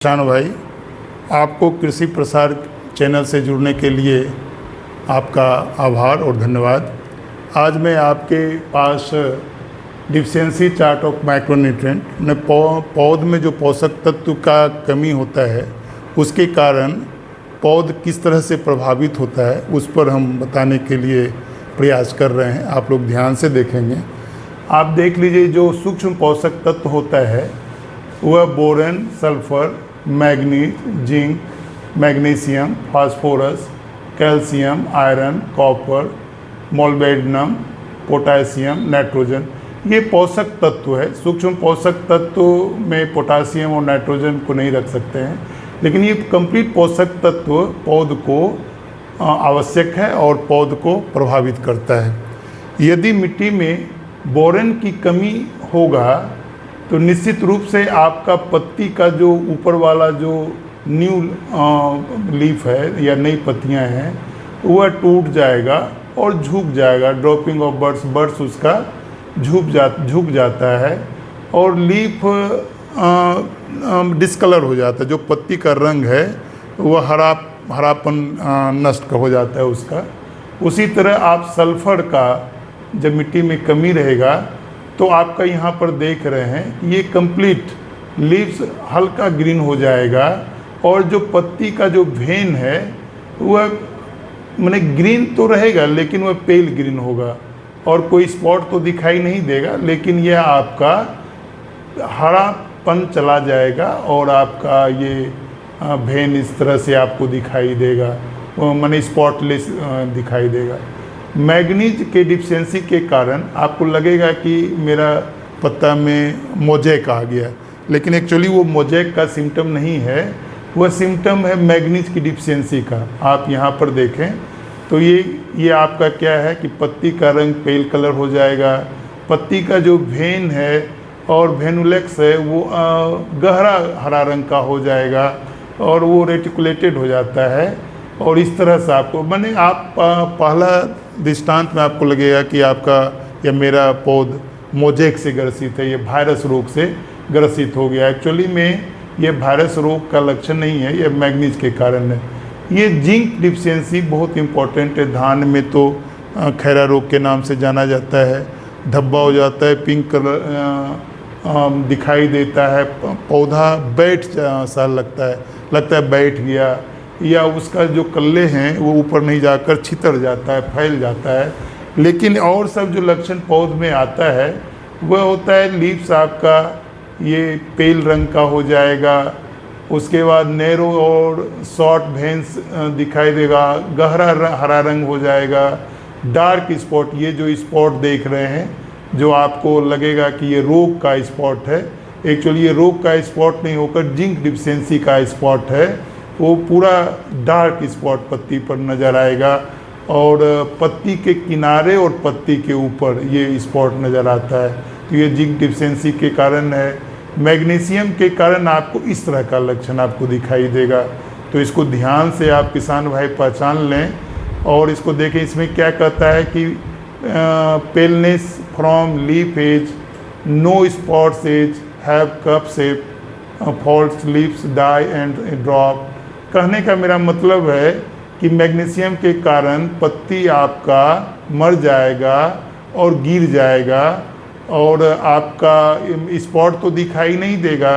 किसान भाई, आपको कृषि प्रसार चैनल से जुड़ने के लिए आपका आभार और धन्यवाद। आज मैं आपके पास डिफिशियंसी चार्ट ऑफ माइक्रोन्यूट्रिएंट में पौध में जो पोषक तत्व का कमी होता है उसके कारण पौध किस तरह से प्रभावित होता है उस पर हम बताने के लिए प्रयास कर रहे हैं। आप लोग ध्यान से देखेंगे। आप देख लीजिए, जो सूक्ष्म पोषक तत्व होता है वह borane, sulphur, manganese, zinc, magnesium, phosphorus, calcium, iron, copper, molybdenum, potassium, nitrogen, ये पोषक तत्व है। सूक्ष्म पोषक तत्व में पोटासियम और नाइट्रोजन को नहीं रख सकते हैं, लेकिन ये कंप्लीट पोषक तत्व पौध को आवश्यक है और पौध को प्रभावित करता है। यदि मिट्टी में बोरेन की कमी होगा तो निश्चित रूप से आपका पत्ती का जो ऊपर वाला जो न्यू लीफ है या नई पत्तियां हैं वह टूट जाएगा और झुक जाएगा। ड्रॉपिंग ऑफ बर्ड्स उसका झुक जाता है और लीफ डिस्कलर हो जाता है। जो पत्ती का रंग है वह हरापन नष्ट हो जाता है उसका। उसी तरह आप सल्फर का जब मिट्टी में कमी रहेगा तो आपका यहाँ पर देख रहे हैं ये कंप्लीट लीव्स हल्का ग्रीन हो जाएगा और जो पत्ती का जो वेन है वह माने ग्रीन तो रहेगा लेकिन वह पेल ग्रीन होगा और कोई स्पॉट तो दिखाई नहीं देगा, लेकिन यह आपका हरापन चला जाएगा और आपका ये वेन इस तरह से आपको दिखाई देगा, माने स्पॉटलेस दिखाई देगा। मैग्नीज के डिफिशियंसी के कारण आपको लगेगा कि मेरा पत्ता में मोज़ेक आ गया, लेकिन एक्चुअली वो मोज़ेक का सिम्टम नहीं है, वह सिम्टम है मैग्नीज की डिफिशियंसी का। आप यहाँ पर देखें तो ये आपका क्या है कि पत्ती का रंग पेल कलर हो जाएगा, पत्ती का जो वेन है और वेनुलेक्स है वो गहरा हरा रंग का हो जाएगा और वो रेटिकुलेटेड हो जाता है। और इस तरह से आपको माने आप पहला दृष्टांत में आपको लगेगा कि आपका या मेरा पौध मोज़ेक से ग्रसित है, ये वायरस रोग से ग्रसित हो गया। एक्चुअली में ये वायरस रोग का लक्षण नहीं है, ये मैग्नीज के कारण है। ये जिंक डिफिशियंसी बहुत इम्पोर्टेंट है। धान में तो खैरा रोग के नाम से जाना जाता है, धब्बा हो जाता है, पिंक कलर दिखाई देता है, पौधा बैठ सा लगता है बैठ गया, या उसका जो कल्ले हैं वो ऊपर नहीं जाकर छितर जाता है, फैल जाता है। लेकिन और सब जो लक्षण पौध में आता है वह होता है लीव्स आपका ये पेल रंग का हो जाएगा, उसके बाद नैरो और शॉर्ट वेन्स दिखाई देगा, गहरा हरा रंग हो जाएगा, डार्क स्पॉट, ये जो स्पॉट देख रहे हैं जो आपको लगेगा कि ये रोग का स्पॉट है, एक्चुअली ये रोग का स्पॉट नहीं होकर जिंक डिफिशियंसी का स्पॉट है। वो पूरा डार्क स्पॉट पत्ती पर नज़र आएगा और पत्ती के किनारे और पत्ती के ऊपर ये स्पॉट नज़र आता है, तो ये जिंक डिफिशियंसी के कारण है। मैग्नीशियम के कारण आपको इस तरह का लक्षण आपको दिखाई देगा, तो इसको ध्यान से आप किसान भाई पहचान लें और इसको देखें। इसमें क्या कहता है कि paleness from leaf edge, no spots edge, have cup shape, falls leaves die and drop. कहने का मेरा मतलब है कि मैग्नीशियम के कारण पत्ती आपका मर जाएगा और गिर जाएगा और आपका स्पॉट तो दिखाई नहीं देगा,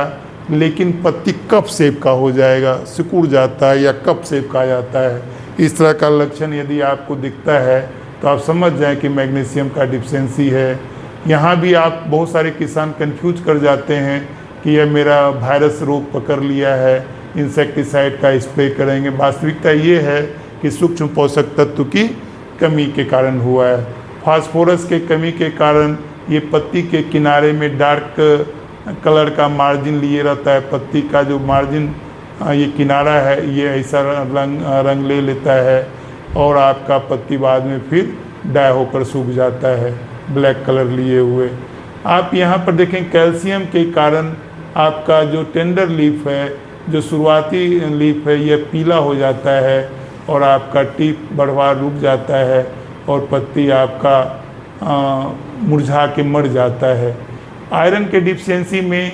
लेकिन पत्ती कप शेप का हो जाएगा, सिकुड़ जाता है या कप शेप का आ जाता है। इस तरह का लक्षण यदि आपको दिखता है तो आप समझ जाएं कि मैग्नीशियम का डिफिशियंसी है। यहाँ भी आप बहुत सारे किसान कंफ्यूज कर जाते हैं कि यह मेरा वायरस रोग पकड़ लिया है, इंसेक्टिसाइड का स्प्रे करेंगे। वास्तविकता ये है कि सूक्ष्म पोषक तत्व की कमी के कारण हुआ है। फास्फोरस के कमी के कारण ये पत्ती के किनारे में डार्क कलर का मार्जिन लिए रहता है, पत्ती का जो मार्जिन ये किनारा है ये ऐसा रंग ले लेता है और आपका पत्ती बाद में फिर डाई होकर सूख जाता है ब्लैक कलर लिए हुए। आप यहाँ पर देखें कैल्शियम के कारण आपका जो टेंडर लीफ है, जो शुरुआती लीफ है, यह पीला हो जाता है और आपका टिप बढ़वार रुक जाता है और पत्ती आपका मुरझा के मर जाता है। आयरन के डिफिशियंसी में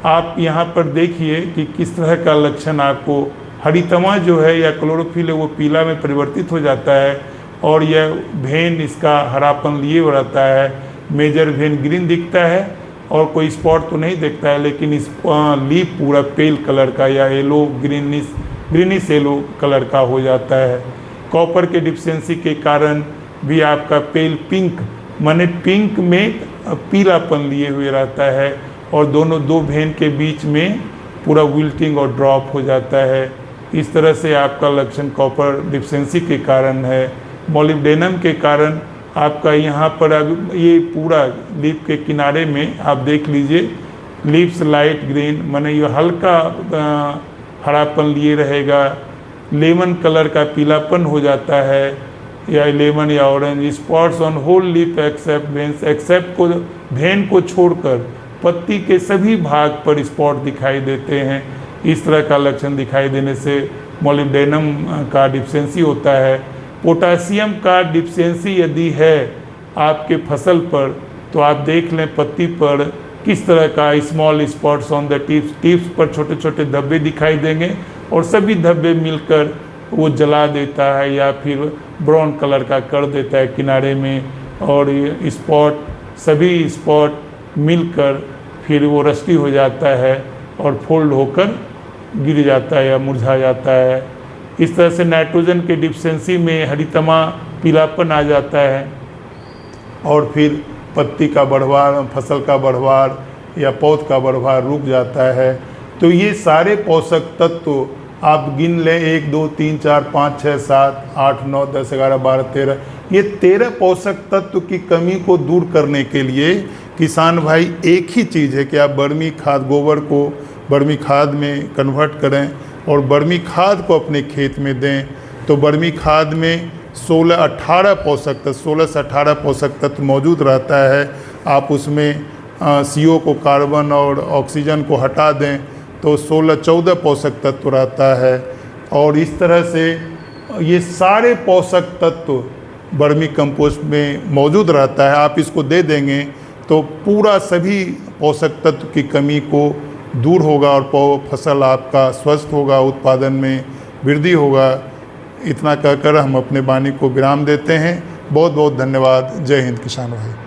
आप यहाँ पर देखिए कि किस तरह का लक्षण आपको, हरितमा जो है या क्लोरोफिल है वो पीला में परिवर्तित हो जाता है और यह भेन इसका हरापन लिए हुआ रहता है। मेजर भेन ग्रीन दिखता है और कोई स्पॉट तो नहीं दिखता है, लेकिन इस लीफ पूरा पेल कलर का या येलो ग्रीनिश येलो कलर का हो जाता है। कॉपर के डिफिशियंसी के कारण भी आपका पेल पिंक माने पिंक में पीलापन लिए हुए रहता है और दो भेन के बीच में पूरा विल्टिंग और ड्रॉप हो जाता है। इस तरह से आपका लक्षण कॉपर डिफिशियंसी के कारण है। मोलिब्डेनम के कारण आपका यहाँ पर अब ये पूरा लीफ के किनारे में आप देख लीजिए, लीव्स लाइट ग्रीन माने ये हल्का हरापन लिए रहेगा, लेमन कलर का पीलापन हो जाता है या लेमन या orange. Spots on whole leaf except veins, except को भेन को छोड़कर पत्ती के सभी भाग पर स्पॉट दिखाई देते हैं। इस तरह का लक्षण दिखाई देने से मोलिब्डेनम का डिफिशियंसी होता है। पोटासियम का डिफिशियंसी यदि है आपके फसल पर तो आप देख लें पत्ती पर किस तरह का small spots on the tips पर छोटे छोटे धब्बे दिखाई देंगे और सभी धब्बे मिलकर वो जला देता है या फिर ब्राउन कलर का कर देता है किनारे में, और ये सभी स्पॉट मिलकर फिर वो रस्टी हो जाता है और फोल्ड होकर गिर जाता है या मुरझा जाता है। इस तरह से नाइट्रोजन के डिफिशियंसी में हरितमा पीलापन आ जाता है और फिर पत्ती का बढ़वार, फसल का बढ़वार या पौध का बढ़वार रुक जाता है। तो ये सारे पोषक तत्व आप गिन लें 1 2 3 4 5 6 7 8 9 10 11 12 13, ये 13 पोषक तत्व की कमी को दूर करने के लिए किसान भाई एक ही चीज़ है कि आप वर्मी खाद, गोबर को वर्मी खाद में कन्वर्ट करें और वर्मी खाद को अपने खेत में दें। तो वर्मी खाद में 16 से 18 पोषक तत्व मौजूद रहता है। आप उसमें CO को, कार्बन और ऑक्सीजन को हटा दें तो 16-14 पोषक तत्व रहता है। और इस तरह से ये सारे पोषक तत्व वर्मी कंपोस्ट में मौजूद रहता है। आप इसको दे देंगे तो पूरा सभी पोषक तत्व की कमी को दूर होगा और फसल आपका स्वस्थ होगा, उत्पादन में वृद्धि होगा। इतना कहकर हम अपने वाणी को विराम देते हैं। बहुत बहुत धन्यवाद। जय हिंद किसान भाई।